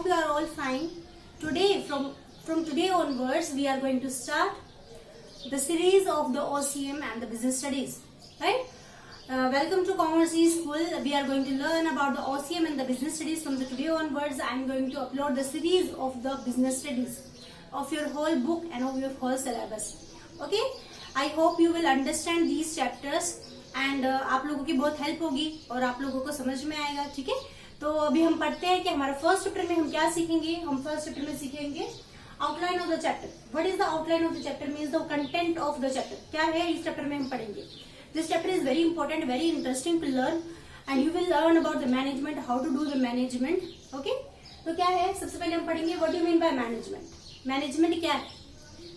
hope you are all fine. Today, from today onwards, we are going to start the series of the OCM and the business studies. Right? Welcome to Commerce School. We are going to learn about the OCM and the business studies. From the today onwards, I am going to upload the series of the business studies of your whole book and of your whole syllabus. Okay? I hope you will understand these chapters and आप लोगों की बहुत help होगी और आप लोगों को समझ में आएगा. ठीक है, तो अभी हम पढ़ते हैं कि हमारा फर्स्ट चैप्टर में हम क्या सीखेंगे. हम फर्स्ट चैप्टर में सीखेंगे outline of the chapter. What is the outline of the chapter means the content of the chapter. क्या है इस चैप्टर में हम पढ़ेंगे. This chapter is very important, very interesting to learn and you will learn about the management, how to do the management. Okay, तो क्या है, सबसे पहले हम पढ़ेंगे what you mean by management. Management क्या है,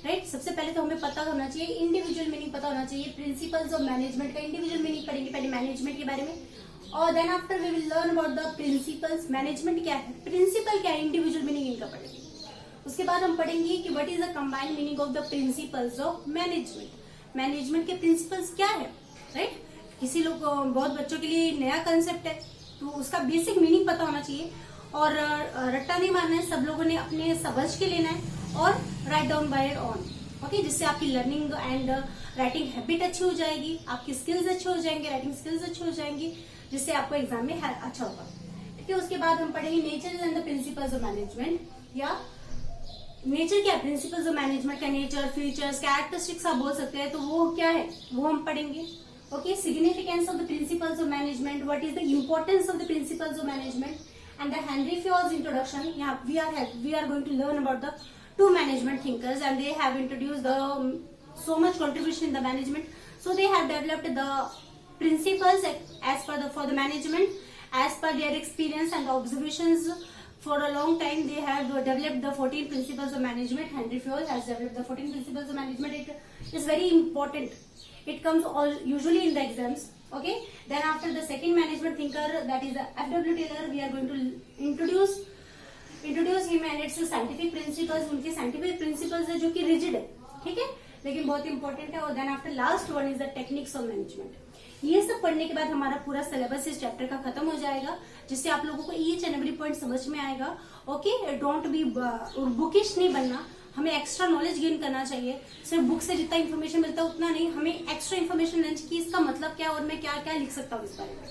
राइट. सबसे पहले तो हमें पता होना चाहिए, इंडिविजुअल मीनिंग पता होना चाहिए. प्रिंसिपल्स ऑफ मैनेजमेंट का इंडिविजुअल मीनिंग पढ़ेंगे पहले मैनेजमेंट के बारे में, और then after we will learn about the principles. Management क्या है, प्रिंसिपल क्या है, इंडिविजुअल मीनिंग इनका पढ़ेंगे. उसके बाद हम पढ़ेंगे कि what is the combined meaning of the principles of management. Management के प्रिंसिपल्स क्या है, राइट. किसी लोग, बहुत बच्चों के लिए नया कंसेप्ट है, तो उसका बेसिक मीनिंग पता होना चाहिए और रट्टा नहीं मारना है. सब लोगों ने अपने समझ के लेना है और write down by your own. Okay, जिससे आपकी लर्निंग एंड राइटिंग हैबिट अच्छी हो जाएगी, आपकी स्किल्स अच्छे हो जाएंगे, राइटिंग स्किल्स अच्छी हो जाएंगी, जिससे आपको एग्जाम में अच्छा होगा. ठीक है, उसके बाद हम पढ़ेंगे nature and the principles of management. या नेचर क्या है, प्रिंसिपल्स ऑफ मैनेजमेंट का नेचर, फीचर्स, कैरेक्टरिस्टिक्स आप बोल सकते हैं, तो वो क्या है वो हम पढ़ेंगे. Okay, significance of the principles of management, what is the importance of the principles of management and the Henry Fayol's introduction. Yeah, we are going to learn about the two management thinkers and they have introduced the so much contribution in the management. So they have developed the principles as per for the management as per their experience and observations. For a long time they have developed the 14 principles of management. Henry Fayol has developed the 14 principles of management. It is very important. It comes usually in the exams. Okay, then after the second management thinker, that is the F.W. Taylor, we are going to introduce him and its scientific principles. उनके scientific principles है जो कि rigid है, ठीक है, लेकिन बहुत important है. और then after last one is the techniques of management. ये सब पढ़ने के बाद हमारा पूरा सिलेबस इस चैप्टर का खत्म हो जाएगा, जिससे आप लोगों को ईच एंड एवरी पॉइंट समझ में आएगा. ओके, डोंट बी बुकिश नहीं बनना, हमें एक्स्ट्रा नॉलेज गेन करना चाहिए. सिर्फ बुक से जितना इन्फॉर्मेशन मिलता है उतना नहीं, हमें एक्स्ट्रा इन्फॉर्मेशन लेनी चाहिए, इसका मतलब क्या और मैं क्या क्या लिख सकता हूँ इस बारे में,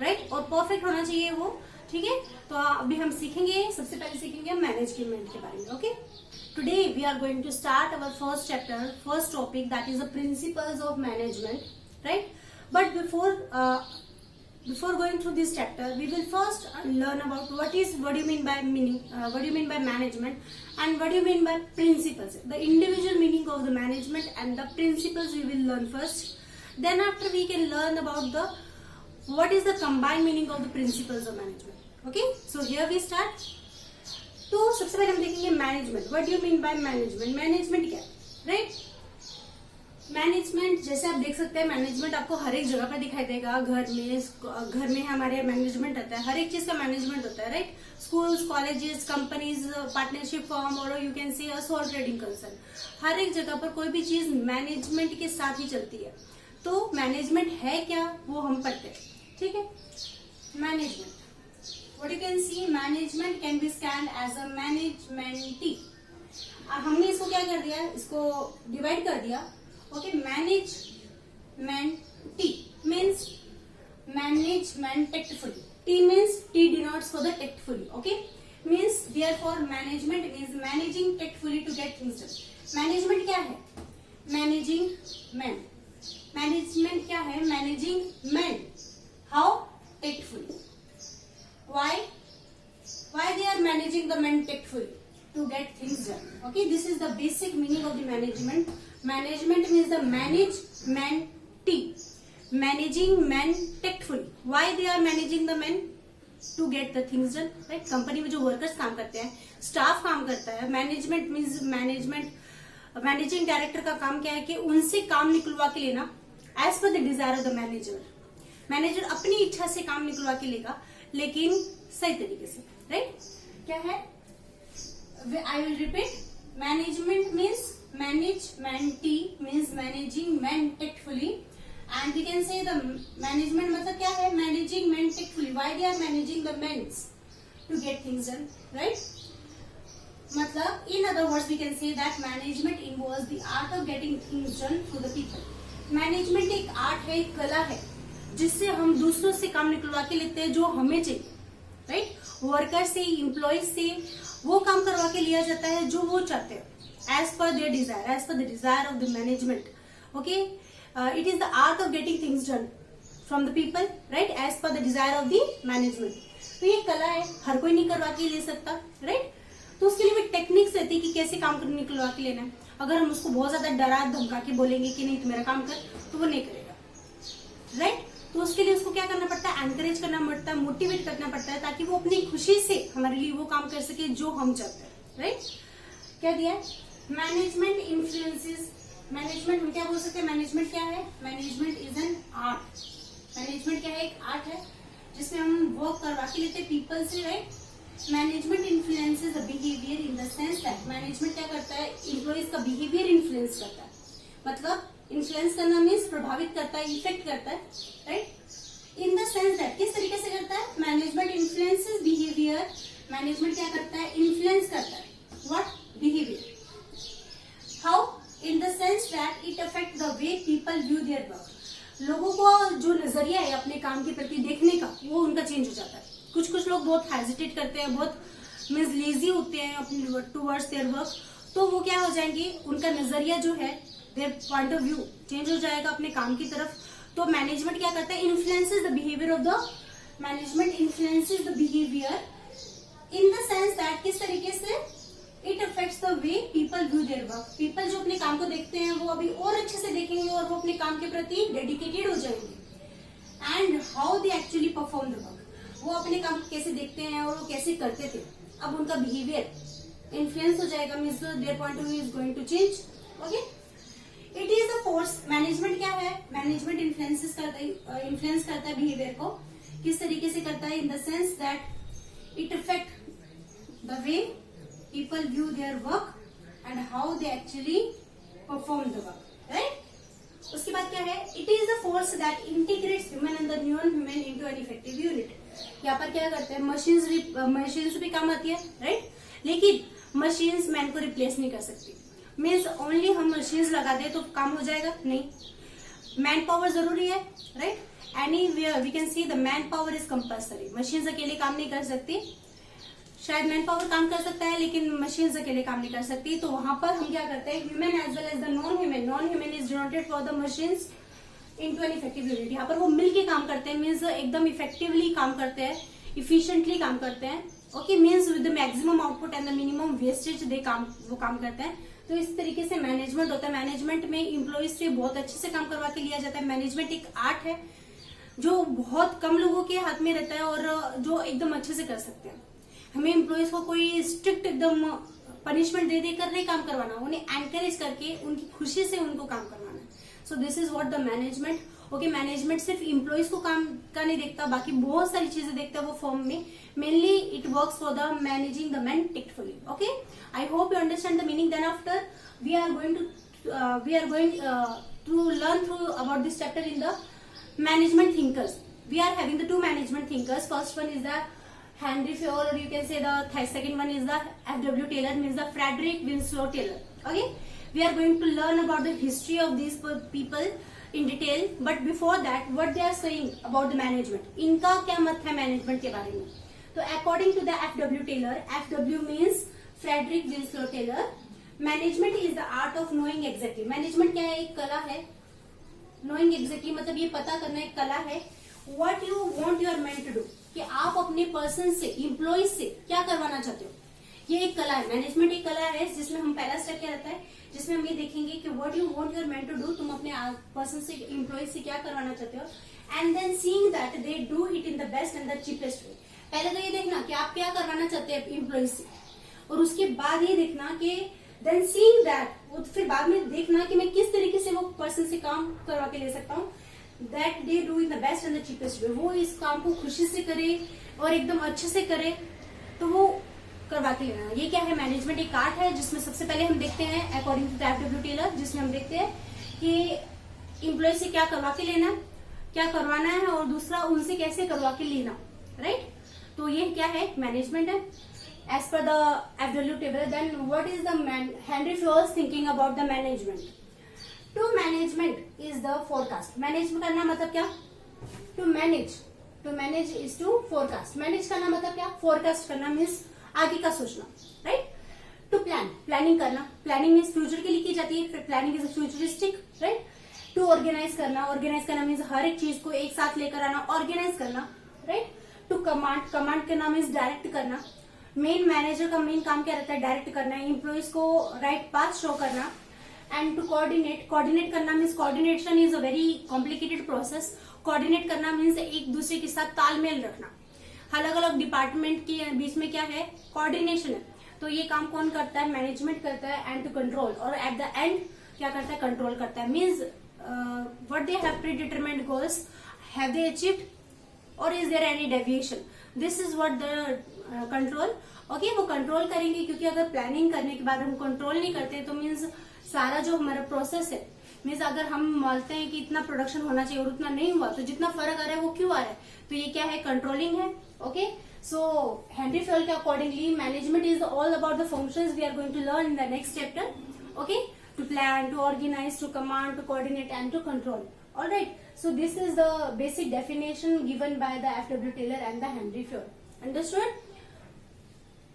राइट. और परफेक्ट होना चाहिए वो, ठीक है. तो अभी हम सीखेंगे, सबसे पहले सीखेंगे हम मैनेजमेंट के बारे में. Okay, today we are going to start our first chapter, first topic, that is the principles of management, right. But before going through this chapter, we will first learn about what do you mean by meaning, what do you mean by management and what do you mean by principles. The individual meaning of the management and the principles we will learn first. Then after we can learn about the what is the combined meaning of the principles of management. Okay, so here we start. तो सबसे पहले हम देखेंगे management. What do you mean by management. Management क्या है, right. Management जैसे आप देख सकते हैं, मैनेजमेंट आपको हर एक जगह पर दिखाई देगा. घर में हमारे मैनेजमेंट होता है, हर एक चीज का मैनेजमेंट होता है, right. Schools, colleges, companies, partnership form और you can see a sole trading concern, हर एक जगह पर कोई भी चीज मैनेजमेंट के साथ ही चलती है. तो मैनेजमेंट है क्या वो हम पढ़ते हैं, ठीक है. Management, what you can see, management can be scanned as a management. हमने इसको क्या कर दिया, इसको डिवाइड कर दिया. Okay, management T means management tactfully. T means T denotes for the tactfully. Okay, means therefore management means managing tactfully to get things done. Management क्या है, managing men. Management क्या है, managing men. How, tactfully. Why they are managing the men tactfully? To get things done. Okay, this is the basic meaning of the management. Management means the management, managing men tactfully. Why they are managing the men? To get the things done, right. Company में जो workers काम करते हैं, staff काम करता है. Management means managing director का काम क्या है कि उनसे काम निकलवा के लेना as per the desire of the manager. Manager अपनी इच्छा से काम निकलवा के लेगा, लेकिन सही तरीके से, राइट. क्या है, I will repeat. Management means management means managing men tactfully, and we can say the management मतलब क्या है, managing men tactfully. Why they are managing the men? to get things done, right? मतलब in other words we can say that management involves the art of getting things done through the people. Management एक art है, एक कला है जिससे हम दूसरों से काम निकलवा के लेते हैं जो हमें चाहिए, राइट? वर्कर से, एम्प्लॉय से वो काम करवा के लिया जाता है जो वो चाहते हैं as per their desire, as per the desire of the management. Okay, it is the art of getting things done from the people, right, as per the desire of the management. तो ये कला है, हर कोई नहीं करवा के ले सकता, राइट? तो उसके लिए भी टेक्निक्स रहती है कि कैसे काम निकलवा के लेना है. अगर हम उसको बहुत ज्यादा डरा धमका के बोलेंगे कि नहीं तू मेरा काम कर, तो वो नहीं करेगा, राइट? तो उसके लिए उसको क्या करना पड़ता है, एनकरेज करना पड़ता है, मोटिवेट करना पड़ता है, ताकि वो अपनी खुशी से हमारे लिए वो काम कर सके जो हम चाहते हैं, राइट? क्या दिया है? Management influences. मैनेजमेंट हम क्या बोल सकते हैं? मैनेजमेंट क्या है? Management is an art. Management क्या है? एक आर्ट है जिसमें हम वर्क करवा के लेते हैं पीपल से, right? Management influences the behaviour in the sense that management क्या करता है? इम्प्लॉइज का बिहेवियर इन्फ्लुएंस करता है. मतलब इन्फ्लुएंस करना मीन्स प्रभावित करता है, इफेक्ट करता है, right? In the sense that किस तरीके से करता है? Management influences behaviour. मैनेजमेंट क्या करता है? इन्फ्लुएंस करता है what? Behaviour. How? In the sense that it affect the way people view their work. लोगों को जो नजरिया है अपने काम के प्रति देखने का, वो उनका चेंज हो जाता है. कुछ लोग बहुत हेजिटेट करते हैं, बहुत मीन्स लेजी होते हैं अपने टुवर्ड्स देयर वर्क, तो वो क्या हो जाएंगे, उनका नजरिया जो है, there point of view change हो जाएगा अपने काम की तरफ. तो मैनेजमेंट क्या करता है? Influences the behaviour of the management. Influences the behaviour in the sense that किस तरीके से? It affects the way people view their work. People जो अपने काम को देखते हैं वो अभी और अच्छे से देखेंगे और वो अपने काम के प्रति डेडिकेटेड हो जाएंगे. And how they actually perform the work. वो अपने काम कैसे देखते हैं और वो कैसे करते थे, अब उनका बिहेवियर इन्फ्लुएंस हो जाएगा, means their point of view is going to change. Okay, it is a force. Management क्या है? मैनेजमेंट इन्फ्लुएंस करता है बिहेवियर को. किस तरीके से करता है? In the sense that it affect the way people view their work and how they actually perform the work, right? उसके बाद क्या है? It is the force that integrates human and the non human into an effective unit. यहाँ पर क्या करते हैं? Machines भी काम आती है, राइट? लेकिन मशीन्स मैन को रिप्लेस नहीं कर सकती. मीन्स ओनली हम मशीन्स लगा दे तो काम हो जाएगा? नहीं. मैन पावर जरूरी है, right? Anywhere we can see the man power is compulsory. Machines अकेले काम नहीं कर सकती. शायद मैन पावर काम कर सकता है लेकिन मशीन्स अकेले काम नहीं कर सकती. तो वहां पर हम क्या करते हैं? Human as well as the non human. Non human is denoted for the machines into an effective unit. यहाँ पर वो मिलके काम करते हैं, मीन्स एकदम इफेक्टिवली काम करते हैं, इफिशिएंटली काम करते हैं. Okay, means with the maximum output and the minimum wastage वो काम करते हैं. तो इस तरीके से मैनेजमेंट होता है. मैनेजमेंट में इम्प्लॉइज से बहुत अच्छे से काम करवा के लिया जाता है. मैनेजमेंट एक आर्ट है जो बहुत कम लोगों के हाथ में रहता है और जो एकदम अच्छे से कर सकते हैं. हमें इम्प्लॉइज को कोई स्ट्रिक्ट एकदम पनिशमेंट दे देकर नहीं काम करवाना, उन्हें एनकरेज करके उनकी खुशी से उनको काम करवाना है. So this is what the management. Okay, management सिर्फ इम्प्लॉइज को काम का नहीं देखता, बाकी बहुत सारी चीजें देखता है वो फर्म में. Mainly it works for the managing the man tactfully. Okay, I hope you understand the meaning. Then after we are going to learn through about this chapter in the management thinkers. We are having the two management thinkers. First one is the Henry Fayol, or you can say the second one is the F.W. Taylor, means the Frederick Winslow Taylor. Okay, we are going to learn about the history of these people in detail. But before that, what they are saying about the management, इनका क्या मत है management के बारे में? तो according to the F.W. Taylor, F.W. means Frederick Winslow Taylor. Management is the art of knowing exactly. Management क्या है? एक कला है. नोइंग एग्जैक्टली मतलब ये पता करना एक कला है. What you want you are meant to do, कि आप अपने पर्सन से, इम्प्लॉइज से क्या करवाना चाहते हो, ये एक कला है. मैनेजमेंट एक कला है जिसमें हम पहला स्टेप क्या रहता है, जिसमें हम ये देखेंगे कि what you want you are meant to do, तुम अपने पर्सन से, इम्प्लॉइज से क्या करवाना चाहते हो. And then seeing that they do it in the best and the cheapest way. पहले तो ये देखना कि आप क्या करवाना चाहते हैं इम्प्लॉइज से, और उसके बाद ये देखना कि देन सीइंग दैट, वो फिर बाद में देखना कि मैं किस तरीके से वो पर्सन से काम करवा के ले सकता हूँ. That they do in the best and the cheapest वे. वो इस काम को खुशी से करे और एकदम अच्छे से करे, तो वो करवा के लेना. ये क्या है? मैनेजमेंट एक आर्ट है जिसमें सबसे पहले हम देखते हैं अकॉर्डिंग टू F.W. टेलर, जिसमें हम देखते हैं कि इम्प्लॉय से क्या करवा के लेना, क्या करवाना है, और दूसरा उनसे कैसे करवा के लेना, राइट? तो ये क्या है, मैनेजमेंट है as per the FW Taylor. Then what is the Henry Fayol's thinking about the management. To management is the forecast. Manage करना मतलब क्या, to manage is to forecast. Manage करना मतलब क्या, फोरकास्ट करना मीन्स आगे का सोचना, राइट. टू प्लानिंग करना. प्लानिंग मीन्स फ्यूचर के लिए की जाती है. Planning is futuristic, right. To organise करना मीन्स हर एक चीज को एक साथ लेकर आना, ऑर्गेनाइज करना, राइट. टू कमांड करना मीन्स डायरेक्ट करना. मेन मैनेजर का मेन काम क्या रहता है, डायरेक्ट करना, एम्प्लॉइज को राइट पाथ शो करना. एंड टू कोऑर्डिनेट करना means coordination is a very complicated process. Coordinate करना मीन्स एक दूसरे के साथ तालमेल रखना. अलग अलग डिपार्टमेंट के बीच में क्या है, कोऑर्डिनेशन है. तो ये काम कौन करता है, मैनेजमेंट करता है. एंड टू कंट्रोल, और एट द एंड क्या करता है, कंट्रोल करता है. Means what they have predetermined goals, have they achieved और is there any deviation. This is what the control. Okay, वो कंट्रोल करेंगे, क्योंकि अगर प्लानिंग करने के बाद हम कंट्रोल नहीं करते तो मीन्स सारा जो हमारा प्रोसेस है, मीन्स अगर हम मानते हैं कि इतना प्रोडक्शन होना चाहिए और उतना नहीं हुआ, तो जितना फर्क आ रहा है वो क्यों आ रहा है, तो ये क्या है, कंट्रोलिंग है. ओके, सो हेनरी फ्योल के accordingly management is all about the functions we are going to learn in the next chapter. Okay, to plan, to organise, to command, to coordinate and to control. Alright, so this is the basic definition given by the F.W. Taylor and the Henry Fayol. Understood?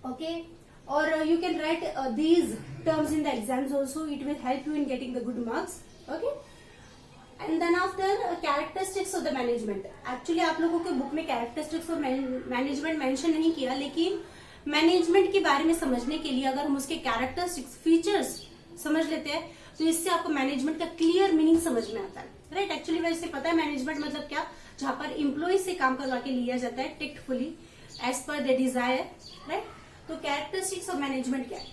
Okay, or you can write these terms in the exams also. It will help you in getting the good marks. Okay, and then after characteristics of the management. Actually आप लोगों के book में characteristics of management mention नहीं किया, लेकिन management के बारे में समझने के लिए अगर हम उसके characteristics, features समझ लेते हैं तो इससे आपको मैनेजमेंट का क्लियर मीनिंग समझ में आता है, राइट. एक्चुअली वैसे पता है मैनेजमेंट मतलब क्या, जहां पर एम्प्लॉय से काम करवा के लिया जाता है tactfully as per the desire, right. तो कैरेक्टरिस्टिक्स ऑफ मैनेजमेंट क्या है,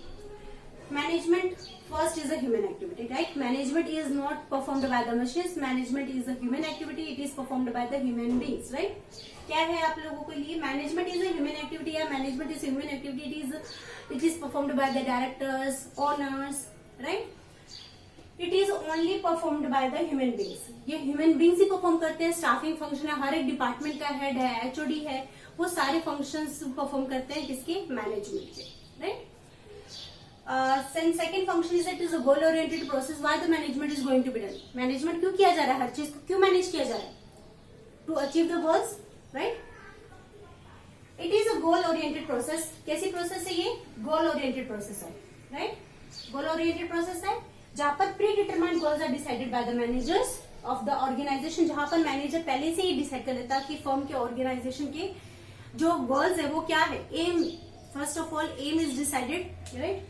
management first is a human activity, right. Management is not performed by the machines, management is a human activity, it is performed by the human beings, right. क्या है आप लोगों के लिए, management is a human activity या management is human activity, it is performed by the directors, owners, right. It is only performed by the human beings. ये human beings he perform करते हैं. स्टाफिंग फंक्शन है, हर एक department का head है, HOD है, वो सारे फंक्शंस परफॉर्म करते हैं किसके, मैनेजमेंट के, right. Second function is it is a goal oriented process. Why the management is going to be done. Management क्यों किया जा रहा है, हर चीज को क्यों मैनेज किया जा रहा है, to achieve the goals, right. It is a goal oriented process. कैसी प्रोसेस है ये, गोल ओरिएंटेड प्रोसेस है, राइट. गोल ओरिएंटेड प्रोसेस है जहां पर predetermined goals are decided by the managers of the organisation. जहां पर मैनेजर पहले से ही डिसाइड कर लेता है कि फर्म के ऑर्गेनाइजेशन के जो गोल्स है वो क्या है. Aim, first of all aim is decided, right,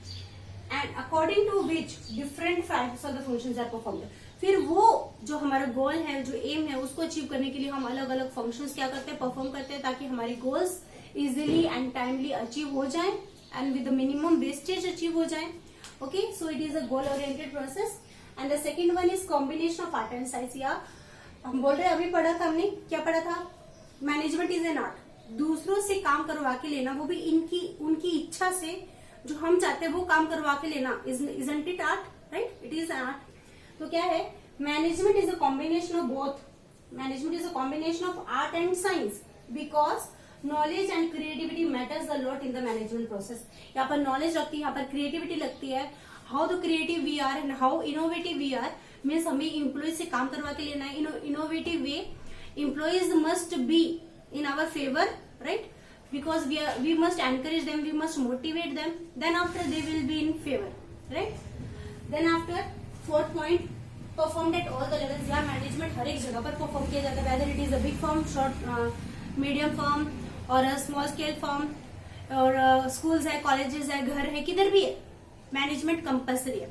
and according to which different types of the functions are performed. फिर वो जो हमारा गोल है, जो एम है, उसको अचीव करने के लिए हम अलग अलग फंक्शंस क्या करते हैं, परफॉर्म करते हैं, ताकि हमारे goals easily and timely achieve हो जाए and with the minimum wastage achieve हो जाए. Okay, so it is a goal oriented process. And the second one is combination of art and science. या हम बोल रहे हैं, अभी पढ़ा था हमने, क्या पढ़ा था, मैनेजमेंट इज एन आर्ट. दूसरों से काम करवा के लेना, वो भी उनकी इच्छा से, जो हम चाहते हैं वो काम करवा के लेना, isn't it art, right? It is an art. तो क्या है, management is a combination of both. Management is a combination of art and science, because knowledge and creativity matters a lot in the management process. यहाँ पर knowledge लगती है, यहाँ पर creativity लगती है. How the creative we are and how innovative we are means हमें employees से काम करवा के लेना है. Innovative way, employees must be in our favour, right, because we must encourage them, we must motivate them, then after they will be in favour, right. Then after fourth point, performed at all the levels. या management हर एक जगह पर perform किया जाता है, whether it is a big firm, short medium firm और small scale firm, और स्कूल्स है, कॉलेजेस है, घर है, किधर भी है, मैनेजमेंट कंपल्सरी है.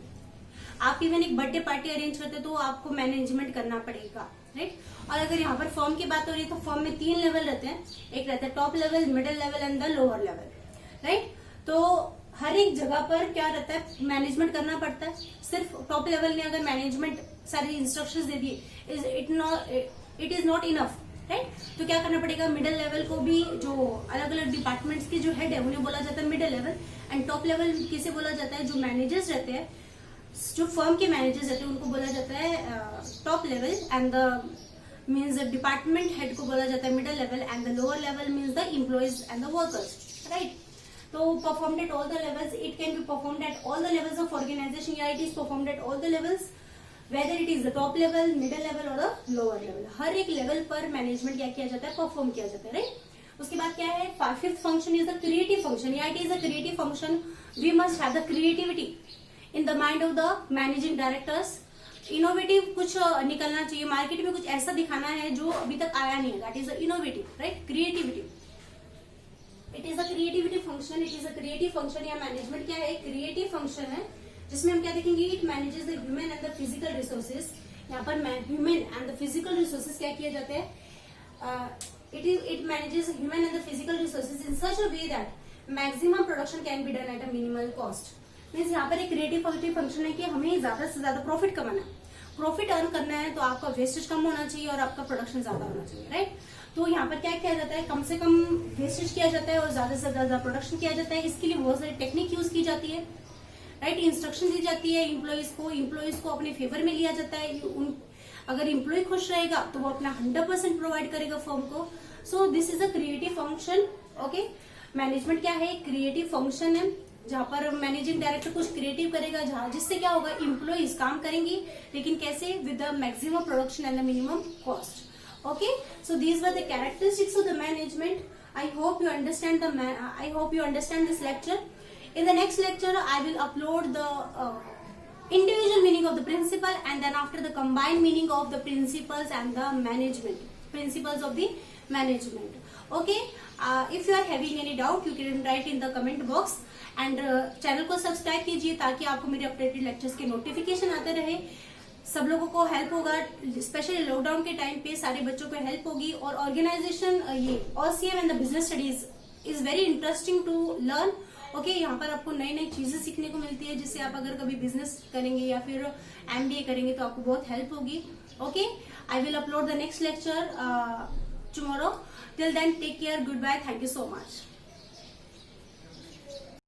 आप इवन एक बर्थडे पार्टी अरेंज करते तो आपको मैनेजमेंट करना पड़ेगा, राइट. और अगर यहाँ पर फर्म की बात हो रही है तो फर्म में 3 लेवल रहते हैं. एक रहता है top level, middle level and the lower level, right. तो हर एक जगह पर क्या रहता है, मैनेजमेंट करना पड़ता है. सिर्फ टॉप लेवल ने अगर मैनेजमेंट सारी इंस्ट्रक्शंस दे दिए, it is not enough, right. तो क्या करना पड़ेगा, मिडिल लेवल को भी, जो अलग अलग डिपार्टमेंट्स के जो हेड है उन्हें बोला जाता है middle level, and top level किसे बोला जाता है, जो मैनेजर्स रहते हैं, जो फर्म के मैनेजर्स रहते हैं उनको बोला जाता है top level, and the means department head को बोला जाता है middle level, and the lower level means the employees and the workers, right. तो performed at all the levels, it can be performed at all the levels of organisation, या it is performed at all the levels, whether it is the top level, middle level और the lower level. हर एक level पर management क्या किया जाता है, perform किया जाता है, राइट. उसके बाद क्या है, fifth function is the creative function, या it is a creative function. We must have the creativity in the mind of the managing directors. Innovative कुछ निकलना चाहिए, मार्केट में कुछ ऐसा दिखाना है जो अभी तक आया नहीं है, that is innovative, right. Creativity, it is a creativity function, it is a creative function. या मैनेजमेंट क्या है, क्रिएटिव फंक्शन है, जिसमें हम क्या देखेंगे, it manages the human and the physical resources. यहाँ पर human and the physical resources क्या किया जाता है, it manages human and the physical resources in such a way that maximum production can be done at a minimal cost. Means यहाँ पर एक creative function है कि हमें ज्यादा से ज्यादा प्रॉफिट कमाना है. प्रॉफिट अर्न करना है तो आपका वेस्टेज कम होना चाहिए और आपका प्रोडक्शन ज्यादा होना चाहिए, राइट. तो यहाँ पर क्या किया जाता है, कम से कम वेस्टेज किया जाता है और ज्यादा से ज्यादा प्रोडक्शन किया जाता है. इसके लिए बहुत सारी टेक्निक यूज की जाती है, राइट. इंस्ट्रक्शन दी जाती है एम्प्लॉइज को अपने फेवर में लिया जाता है. अगर एम्प्लॉय खुश रहेगा तो वो अपना 100% प्रोवाइड करेगा फर्म को. So this is a creative function. Okay, management क्या है, क्रिएटिव फंक्शन है, जहां पर मैनेजिंग डायरेक्टर कुछ क्रिएटिव करेगा, जहां जिससे क्या होगा, एम्प्लॉइज काम करेंगे, लेकिन कैसे, with the maximum production and the minimum cost. Okay, so these were the characteristics of the management. I hope you understand this lecture. In the next lecture, I will upload the individual meaning of the principle, and then after the combined meaning of the principles and the principles of the management. Okay, if you are having any doubt, you can write in the comment box, and channel को subscribe कीजिए ताकि आपको मेरे updated lectures के notification आते रहे. सब लोगों को हेल्प होगा, स्पेशली लॉकडाउन के टाइम पे सारे बच्चों को हेल्प होगी. और ऑर्गेनाइजेशन ये OCM and the business studies is very interesting to learn. Okay, यहाँ पर आपको नई नई चीजें सीखने को मिलती है, जिससे आप अगर कभी बिजनेस करेंगे या फिर MBA करेंगे तो आपको बहुत हेल्प होगी. Okay, I will upload the next lecture tomorrow. Till then, take care. Goodbye. Thank you so much.